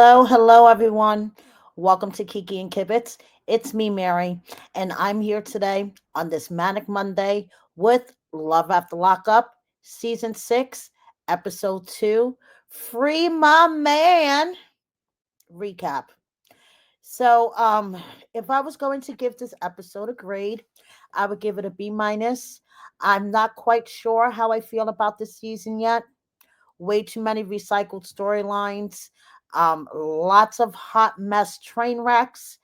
Hello, everyone. Welcome to Kiki and Kibitz. It's me, Mary, and I'm here today on this Manic Monday with Love After Lockup, Season 6, Episode 2, Free My Man recap. So, if I was going to give this episode a grade, I would give it a B minus. I'm not quite sure how I feel about this season yet. Way too many recycled storylines, lots of hot mess train wrecks.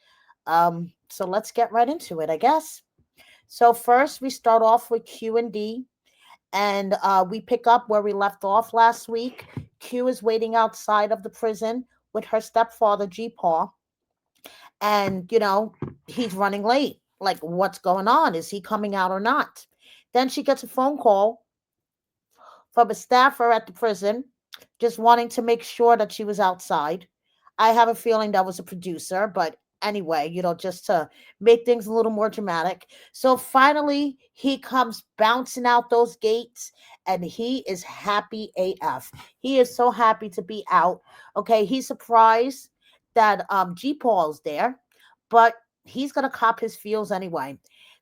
So let's get right into it, I guess. So first, we start off with Q and D, and we pick up where we left off last week. Q is waiting outside of the prison with her stepfather, G. Paul, and he's running late. Like, what's going on? Is he coming out or not? Then she gets a phone call from a staffer at the prison, just wanting to make sure that she was outside. I have a feeling that was a producer, but anyway, just to make things a little more dramatic. So finally, he comes bouncing out those gates and he is happy AF. He is so happy to be out. Okay, he's surprised that G Paul's there, but he's going to cop his feels anyway.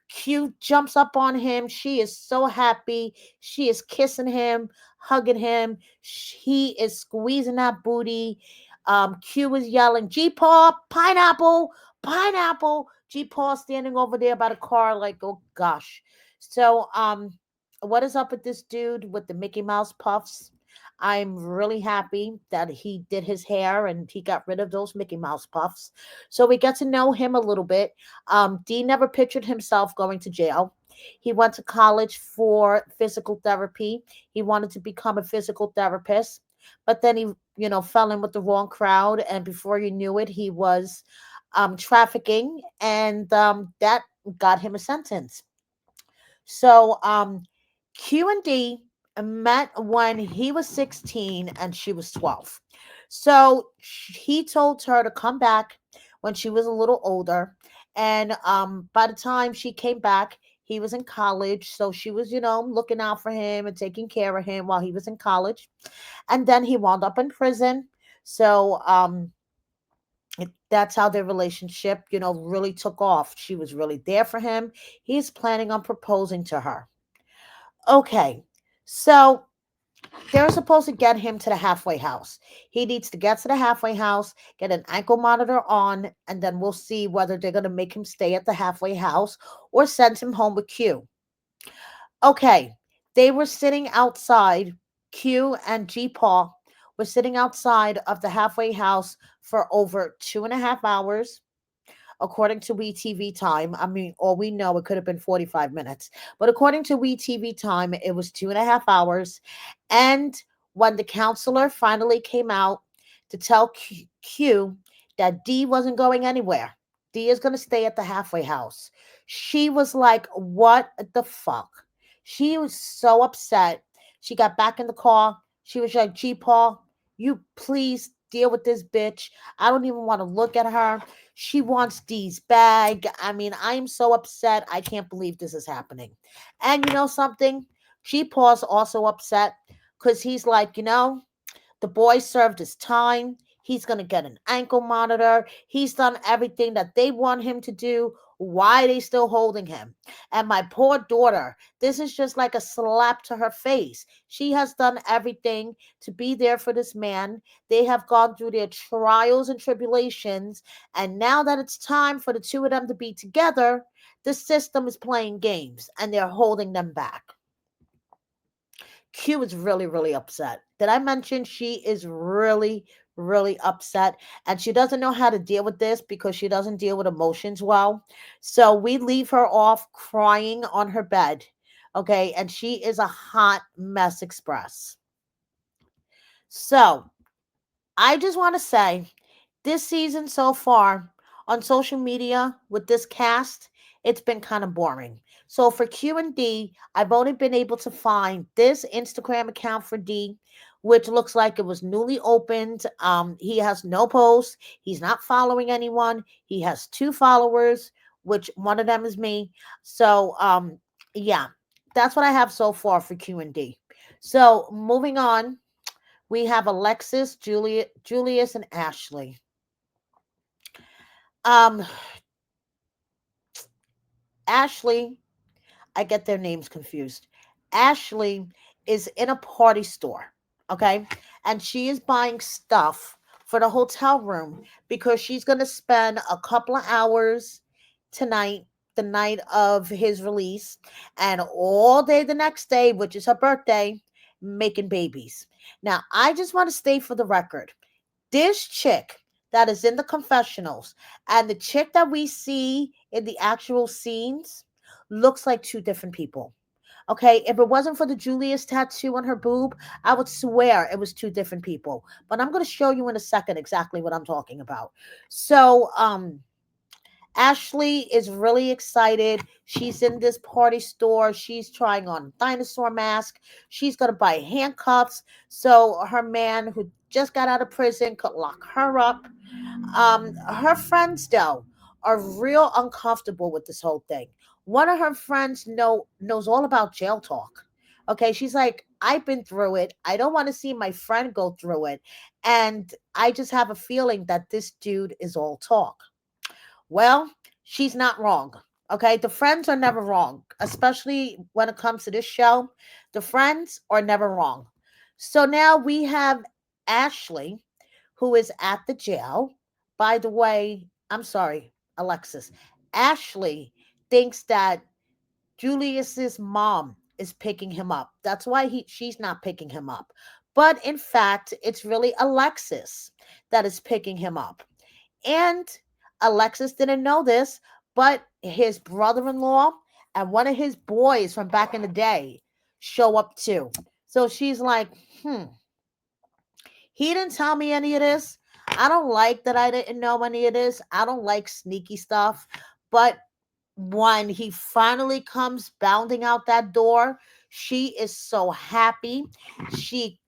Q jumps up on him. She is so happy. She is kissing him, hugging him. He is squeezing that booty. Q is yelling, G Paw, pineapple, pineapple. G Paw standing over there by the car, like, oh gosh. So, what is up with this dude with the Mickey Mouse puffs? I'm really happy that he did his hair and he got rid of those Mickey Mouse puffs. So we get to know him a little bit. Dee never pictured himself going to jail. He went to college for physical therapy. He wanted to become a physical therapist, but then he, fell in with the wrong crowd. And before you knew it, he was trafficking, and that got him a sentence. So Q and D met when he was 16 and she was 12. So he told her to come back when she was a little older. And by the time she came back, he was in college. So she was, looking out for him and taking care of him while he was in college. And then he wound up in prison. So that's how their relationship, really took off. She was really there for him. He's planning on proposing to her. Okay, so they're supposed to get him to the halfway house. He needs to get to the halfway house, get an ankle monitor on, and then we'll see whether they're going to make him stay at the halfway house or send him home with Q. Okay, they were sitting outside. Q and G Paul were sitting outside of the halfway house for over 2.5 hours according to WeTV time. I mean, or we know it could have been 45 minutes, but according to WeTV time, it was 2.5 hours. And when the counselor finally came out to tell Q that D wasn't going anywhere, D is going to stay at the halfway house, she was like, what the fuck? She was so upset. She got back in the car. She was like, G Paul, you please deal with this bitch. I don't even want to look at her. She wants D's bag. I mean, I'm so upset. I can't believe this is happening. And you know something? G Paul's also upset because he's like, the boy served his time. He's going to get an ankle monitor. He's done everything that they want him to do. Why are they still holding him? And my poor daughter, this is just like a slap to her face. She has done everything to be there for this man. They have gone through their trials and tribulations. And now that it's time for the two of them to be together, the system is playing games and they're holding them back. Q is really, really upset. Did I mention she is really, really upset? And she doesn't know how to deal with this because she doesn't deal with emotions well. So we leave her off crying on her bed. Okay. And she is a hot mess express. So I just want to say this season so far on social media with this cast, it's been kind of boring. So for Q and D, I've only been able to find this Instagram account for D, which looks like it was newly opened. He has no posts. He's not following anyone. He has 2 followers, which one of them is me. So yeah, that's what I have so far for Q and D. So moving on We have Alexis, Julius, and Ashley. Um, Ashley, I get their names confused. Ashley is in a party store, okay? And she is buying stuff for the hotel room because she's going to spend a couple of hours tonight, the night of his release, and all day the next day, which is her birthday, making babies. Now, I just want to state for the record, this chick that is in the confessionals and the chick that we see in the actual scenes looks like two different people. Okay, if it wasn't for the Julius tattoo on her boob, I would swear it was two different people. But I'm going to show you in a second exactly what I'm talking about. So, Ashley is really excited. She's in this party store. She's trying on a dinosaur mask. She's going to buy handcuffs so her man who just got out of prison could lock her up. Her friends though are real uncomfortable with this whole thing. One of her friends knows all about jail talk. Okay, she's like, I've been through it. I don't want to see my friend go through it. And I just have a feeling that this dude is all talk. Well, she's not wrong. Okay, the friends are never wrong, especially when it comes to this show. The friends are never wrong. So now we have Ashley, who is at the jail. By the way, I'm sorry, Alexis. Ashley thinks that Julius's mom is picking him up. That's why she's not picking him up. But in fact, it's really Alexis that is picking him up. And Alexis didn't know this, but his brother in law and one of his boys from back in the day show up too. So she's like, he didn't tell me any of this. I don't like that I didn't know any of this. I don't like sneaky stuff. But when he finally comes bounding out that door, she is so happy. She,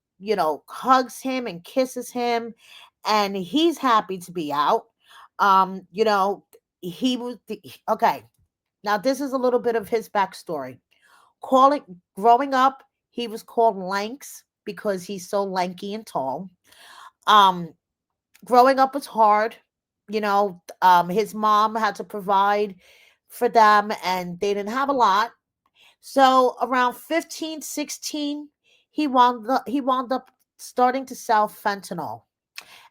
hugs him and kisses him, and he's happy to be out. You know, he was okay. Now this is a little bit of his backstory. Calling Growing up, he was called Lanks because he's so lanky and tall. Um, Growing up was hard. His mom had to provide for them and they didn't have a lot. So around 15, 16, he wound up starting to sell fentanyl.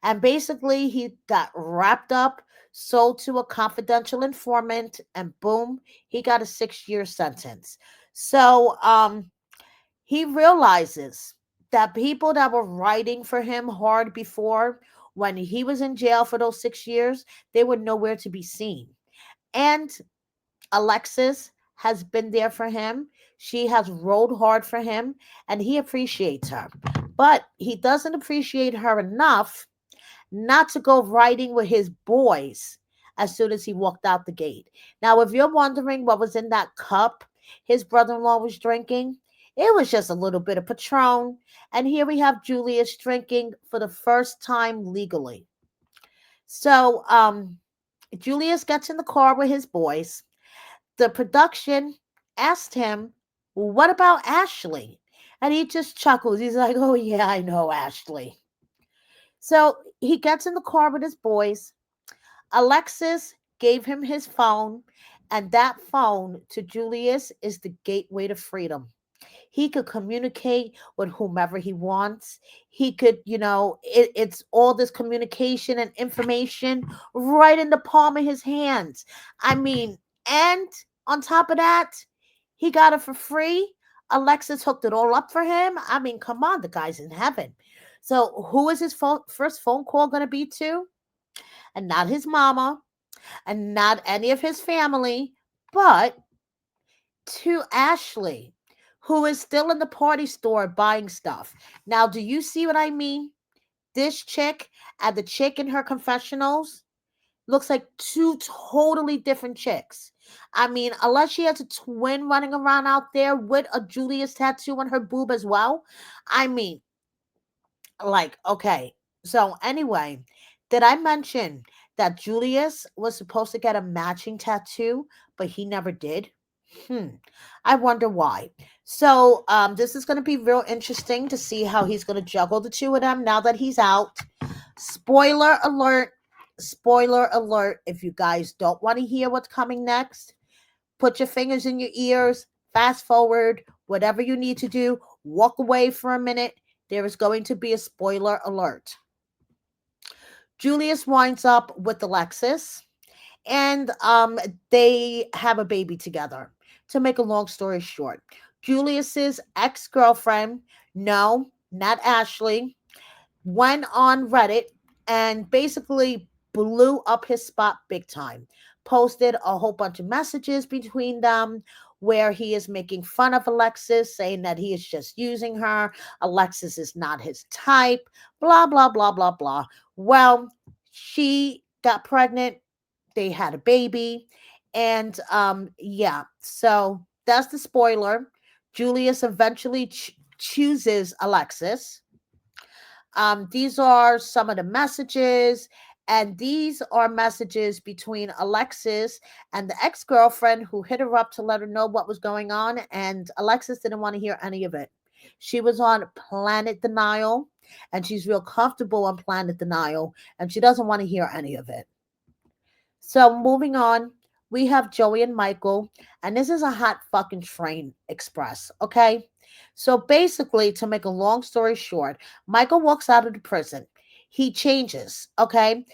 And basically he got wrapped up, sold to a confidential informant, and boom, he got a 6-year sentence. So he realizes that people that were writing for him hard before, when he was in jail for those 6 years, they were nowhere to be seen. And Alexis has been there for him. She has rode hard for him, and he appreciates her. But he doesn't appreciate her enough not to go riding with his boys as soon as he walked out the gate. Now, if you're wondering what was in that cup his brother in law was drinking, it was just a little bit of Patron. And here we have Julius drinking for the first time legally. So, Julius gets in the car with his boys. The production asked him, "What about Ashley?" And he just chuckles. He's like, "Oh, yeah, I know Ashley." So he gets in the car with his boys. Alexis gave him his phone, and that phone to Julius is the gateway to freedom. He could communicate with whomever he wants. He could, it's all this communication and information right in the palm of his hands. I mean, and on top of that, he got it for free. Alexis hooked it all up for him. I mean, come on, the guy's in heaven. So, who is his first phone call going to be to? And not his mama, and not any of his family, but to Ashley, who is still in the party store buying stuff. Now, do you see what I mean? This chick and the chick in her confessionals looks like two totally different chicks. I mean, unless she has a twin running around out there with a Julius tattoo on her boob as well. I mean, like, okay. So, anyway, did I mention that Julius was supposed to get a matching tattoo, but he never did? Hmm. I wonder why. So this is going to be real interesting to see how he's going to juggle the two of them now that he's out. Spoiler alert. Spoiler alert. If you guys don't want to hear what's coming next, put your fingers in your ears, fast forward, whatever you need to do, walk away for a minute. There is going to be a spoiler alert. Julius winds up with Alexis, and they have a baby together. To make a long story short, Julius's ex-girlfriend, no, not Ashley, went on Reddit and basically blew up his spot big time. Posted a whole bunch of messages between them where he is making fun of Alexis, saying that he is just using her. Alexis is not his type, blah, blah, blah, blah, blah. Well, she got pregnant. They had a baby. And yeah, so that's the spoiler. Julius eventually chooses Alexis. These are some of the messages, and these are messages between Alexis and the ex girlfriend who hit her up to let her know what was going on. And Alexis didn't want to hear any of it. She was on planet denial, and she's real comfortable on planet denial, and she doesn't want to hear any of it. So moving on, we have Joey and Michael, and this is a hot fucking train express, okay? So basically, to make a long story short, Michael walks out of the prison. He changes, okay?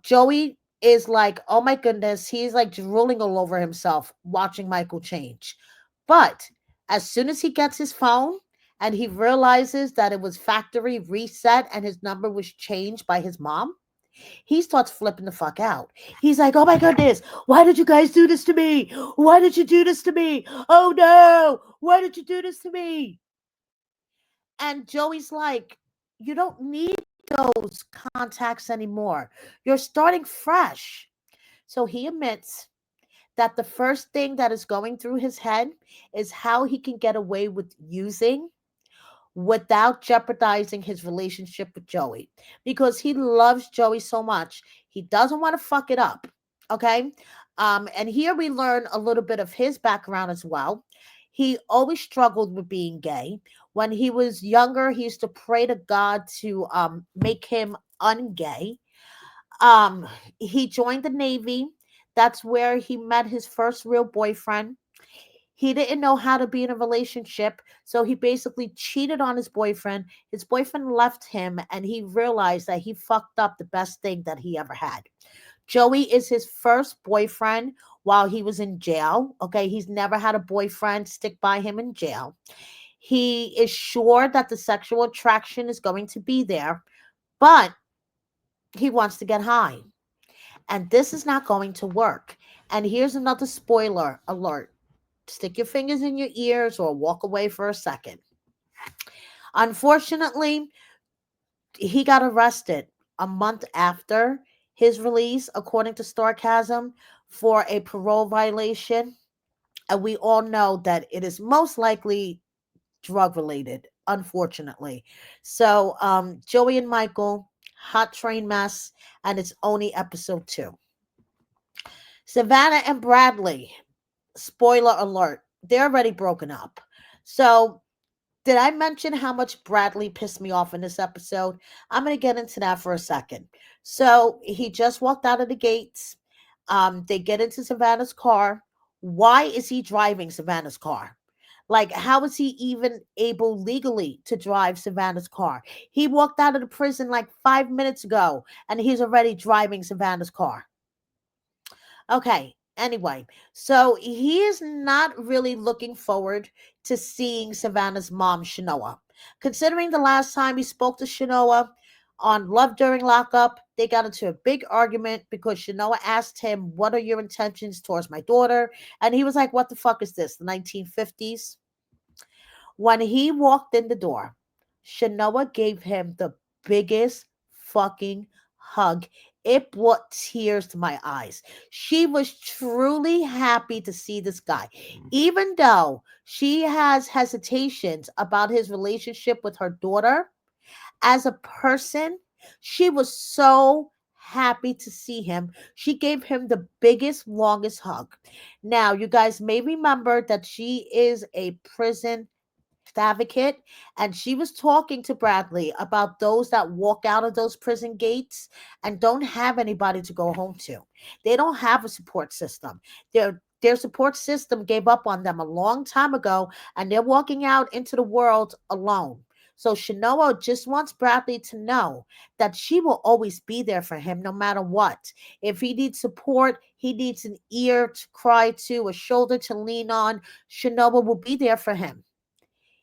Joey is like, oh my goodness, he's like drooling all over himself watching Michael change. But as soon as he gets his phone and he realizes that it was factory reset and his number was changed by his mom, he starts flipping the fuck out. He's like, oh my goodness, why did you guys do this to me? Why did you do this to me? Oh no, why did you do this to me? And Joey's like, you don't need those contacts anymore. You're starting fresh. So he admits that the first thing that is going through his head is how he can get away with using without jeopardizing his relationship with Joey, because he loves Joey so much. He doesn't want to fuck it up. Okay. And here we learn a little bit of his background as well. He always struggled with being gay. When he was younger, he used to pray to God to make him ungay. Um, he joined the Navy. That's where he met his first real boyfriend. He didn't know how to be in a relationship, so he basically cheated on his boyfriend. His boyfriend left him, and he realized that he fucked up the best thing that he ever had. Joey is his first boyfriend while he was in jail. Okay, he's never had a boyfriend stick by him in jail. He is sure that the sexual attraction is going to be there, but he wants to get high. And this is not going to work. And here's another spoiler alert. Stick your fingers in your ears or walk away for a second. Unfortunately, he got arrested a month after his release, according to Sarcasm, for a parole violation. And we all know that it is most likely drug related, unfortunately. So, Joey and Michael, hot train mess, and it's only episode 2. Savannah and Bradley, spoiler alert, they're already broken up. So, did I mention how much Bradley pissed me off in this episode? I'm going to get into that for a second. So, he just walked out of the gates. They get into Savannah's car. Why is he driving Savannah's car? Like, how is he even able legally to drive Savannah's car? He walked out of the prison like 5 minutes ago, and he's already driving Savannah's car. Okay. Anyway, so he is not really looking forward to seeing Savannah's mom, Shanoa. Considering the last time he spoke to Shanoa on Love During Lockup, they got into a big argument because Shanoa asked him, what are your intentions towards my daughter? And he was like, what the fuck is this, the 1950s? When he walked in the door, Shanoa gave him the biggest fucking hug. It brought tears to my eyes. She was truly happy to see this guy. Even though she has hesitations about his relationship with her daughter, as a person, she was so happy to see him. She gave him the biggest, longest hug. Now, you guys may remember that she is a prison advocate, and she was talking to Bradley about those that walk out of those prison gates and don't have anybody to go home to. They don't have a support system. Their support system gave up on them a long time ago, and they're walking out into the world alone. So Shanoa just wants Bradley to know that she will always be there for him no matter what. If he needs support, he needs an ear to cry to, a shoulder to lean on, Shanoa will be there for him.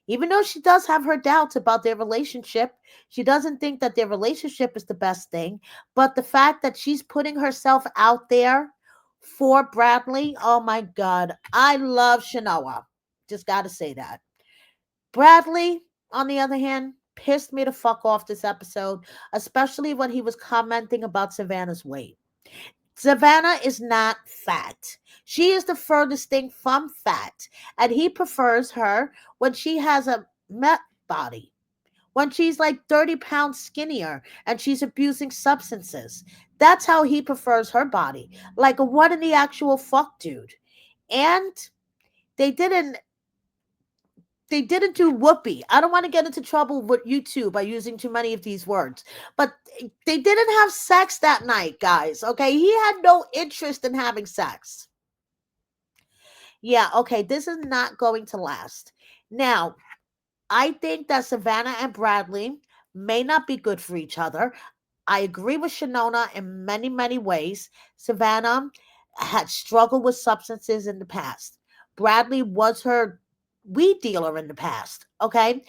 Even though she does have her doubts about their relationship, she doesn't think that their relationship is the best thing. But the fact that she's putting herself out there for Bradley, oh my God, I love Shanoa. Just got to say that. Bradley, on the other hand, pissed me to fuck off this episode, especially when he was commenting about Savannah's weight. Savannah is not fat. She is the furthest thing from fat, and he prefers her when she has a met body, when she's like 30 pounds skinnier and she's abusing substances. That's how he prefers her body. Like, what in the actual fuck, dude? And they didn't they didn't do whoopee. I don't want to get into trouble with YouTube by using too many of these words, but they didn't have sex that night, guys. Okay, he had no interest in having sex. Yeah, okay, this is not going to last. Now, I think that Savannah and Bradley may not be good for each other. I agree with Shanona in many, many ways. Savannah had struggled with substances in the past. Bradley was her weed dealer in the past. Okay.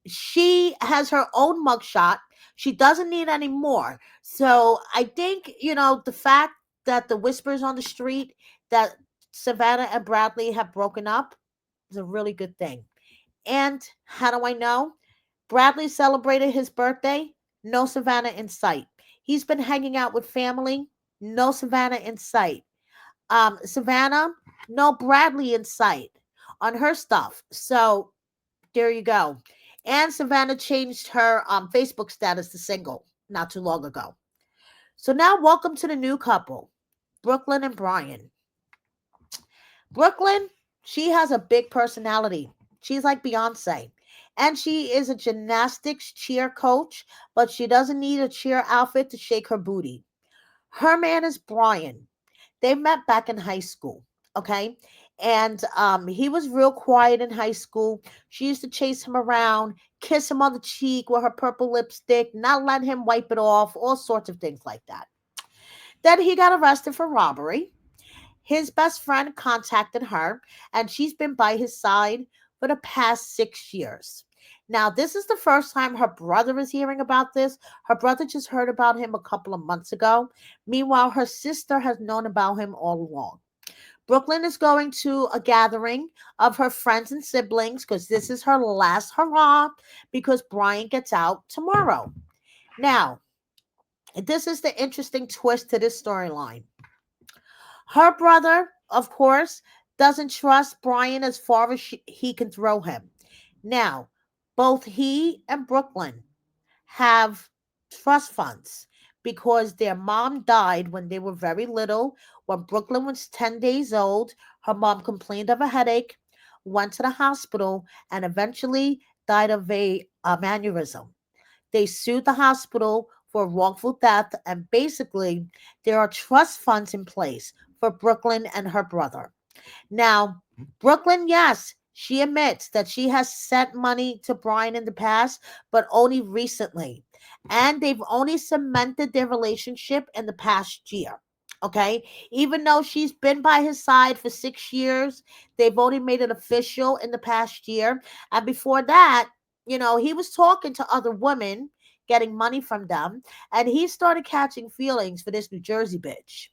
She has her own mugshot. She doesn't need any more. So I think, the fact that the whispers on the street that Savannah and Bradley have broken up is a really good thing. And how do I know? Bradley celebrated his birthday. No Savannah in sight. He's been hanging out with family. No Savannah in sight. Savannah, no Bradley in sight on her stuff. So there you go. And Savannah changed her Facebook status to single not too long ago. So now welcome to the new couple, Brooklyn and Brian. Brooklyn, she has a big personality. She's like Beyonce. And she is a gymnastics cheer coach, but she doesn't need a cheer outfit to shake her booty. Her man is Brian. They met back in high school, okay? And he was real quiet in high school. She used to chase him around, kiss him on the cheek with her purple lipstick, not let him wipe it off, all sorts of things like that. Then he got arrested for robbery. His best friend contacted her, and she's been by his side for the past 6 years. Now, this is the first time her brother is hearing about this. Her brother just heard about him a couple of months ago. Meanwhile, her sister has known about him all along. Brooklyn is going to a gathering of her friends and siblings because this is her last hurrah because Brian gets out tomorrow. Now, this is the interesting twist to this storyline. Her brother, of course, doesn't trust Brian as far as he can throw him. Now, both he and Brooklyn have trust funds because their mom died when they were very little. When Brooklyn was 10 days old, her mom complained of a headache, went to the hospital, and eventually died of a aneurysm. They sued the hospital for wrongful death, and basically, there are trust funds in place for Brooklyn and her brother. Now, Brooklyn, yes, she admits that she has sent money to Brian in the past, but only recently. And they've only cemented their relationship in the past year. Okay. Even though she's been by his side for 6 years, they've only made it official in the past year. And before that, he was talking to other women, getting money from them, and he started catching feelings for this New Jersey bitch.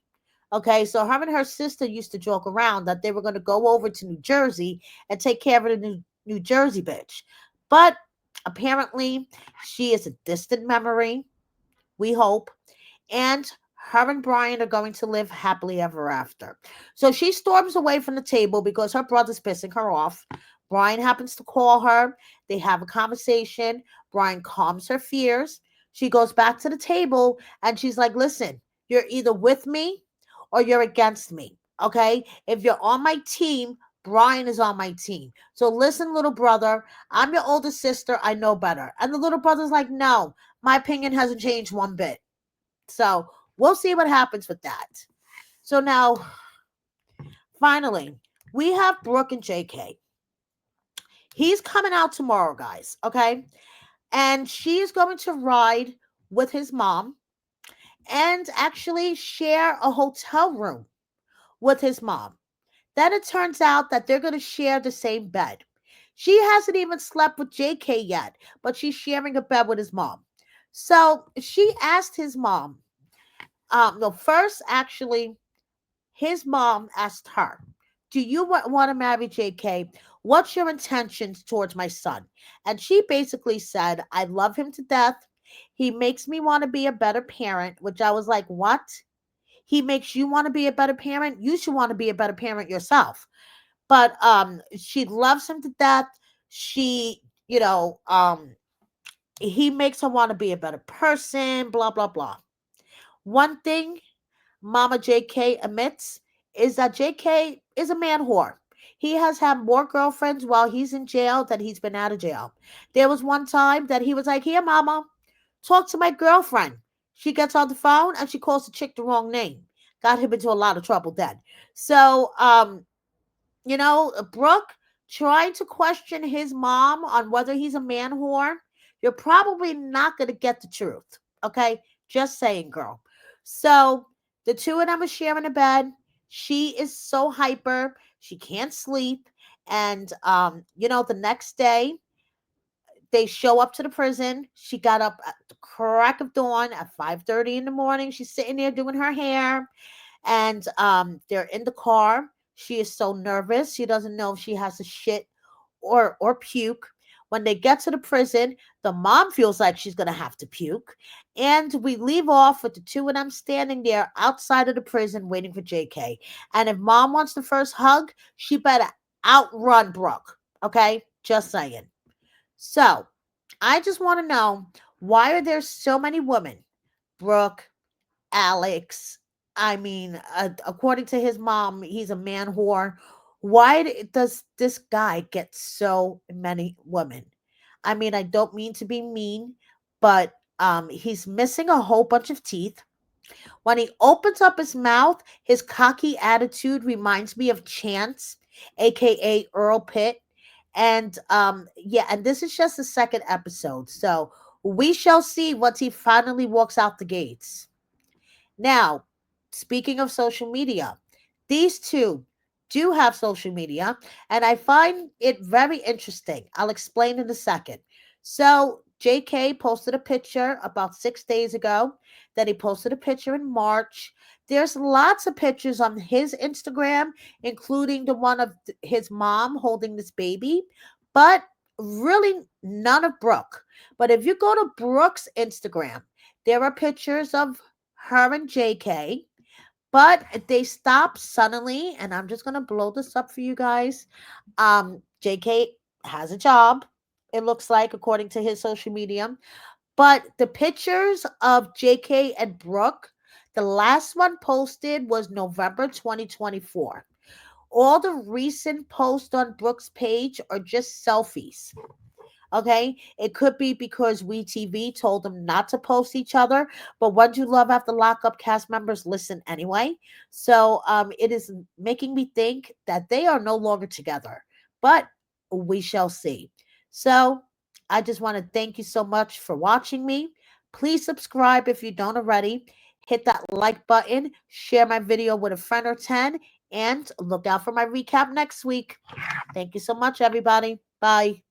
Okay, so her and her sister used to joke around that they were going to go over to New Jersey and take care of the New Jersey bitch. But apparently, she is a distant memory, we hope. And her and Brian are going to live happily ever after. So she storms away from the table because her brother's pissing her off. Brian happens to call her. They have a conversation. Brian calms her fears. She goes back to the table and she's like, listen, you're either with me or you're against me. Okay. If you're on my team, Brian is on my team. So listen, little brother, I'm your older sister. I know better. And the little brother's like, no, my opinion hasn't changed one bit. So we'll see what happens with that. So now, finally, we have Brooke and JK. He's coming out tomorrow, guys. Okay. And she's going to ride with his mom and actually share a hotel room with his mom. Then it turns out that they're going to share the same bed. She hasn't even slept with JK yet, but she's sharing a bed with his mom. So she asked his mom, no, first, actually, his mom asked her, do you want to marry JK? What's your intentions towards my son? And she basically said, I love him to death. He makes me want to be a better parent, which I was like, what? He makes you want to be a better parent? You should want to be a better parent yourself. But she loves him to death. She, he makes her want to be a better person, blah, blah, blah. One thing Mama JK admits is that JK is a man whore. He has had more girlfriends while he's in jail than he's been out of jail. There was one time that he was like, here, mama, talk to my girlfriend. She gets on the phone and she calls the chick the wrong name. Got him into a lot of trouble then. So, Brooke trying to question his mom on whether he's a man whore, you're probably not going to get the truth. Okay? Just saying, girl. So the two of them are sharing a bed. She is so hyper. She can't sleep. And, the next day, they show up to the prison. She got up at the crack of dawn at 5:30 in the morning. She's sitting there doing her hair and they're in the car. She is so nervous. She doesn't know if she has to shit or puke. When they get to the prison, the mom feels like she's gonna have to puke, and we leave off with the two of them standing there outside of the prison waiting for JK. And if mom wants the first hug, she better outrun Brooke. Okay, just saying. So I just want to know, why are there so many women, Brooke, Alex? I mean, according to his mom, he's a man whore. Why does this guy get so many women? I mean, I don't mean to be mean, but he's missing a whole bunch of teeth. When he opens up his mouth, his cocky attitude reminds me of Chance, aka Earl Pitt. And yeah, and this is just the second episode. So we shall see once he finally walks out the gates. Now, speaking of social media, these two do have social media, and I find it very interesting. I'll explain in a second. So, JK posted a picture about 6 days ago. Then he posted a picture in March. There's lots of pictures on his Instagram, including the one of his mom holding this baby, but really none of Brooke. But if you go to Brooke's Instagram, there are pictures of her and JK, but they stopped suddenly. And I'm just gonna blow this up for you guys. JK has a job, it looks like, according to his social media. But the pictures of JK and Brooke, the last one posted was November 2024. All the recent posts on Brooke's page are just selfies. Okay, it could be because WeTV told them not to post each other, but What You Love After Lockup cast members listen anyway. So it is making me think that they are no longer together, but we shall see. So I just want to thank you so much for watching me. Please subscribe if you don't already. Hit that like button, share my video with a friend or 10, and look out for my recap next week. Thank you so much, everybody. Bye.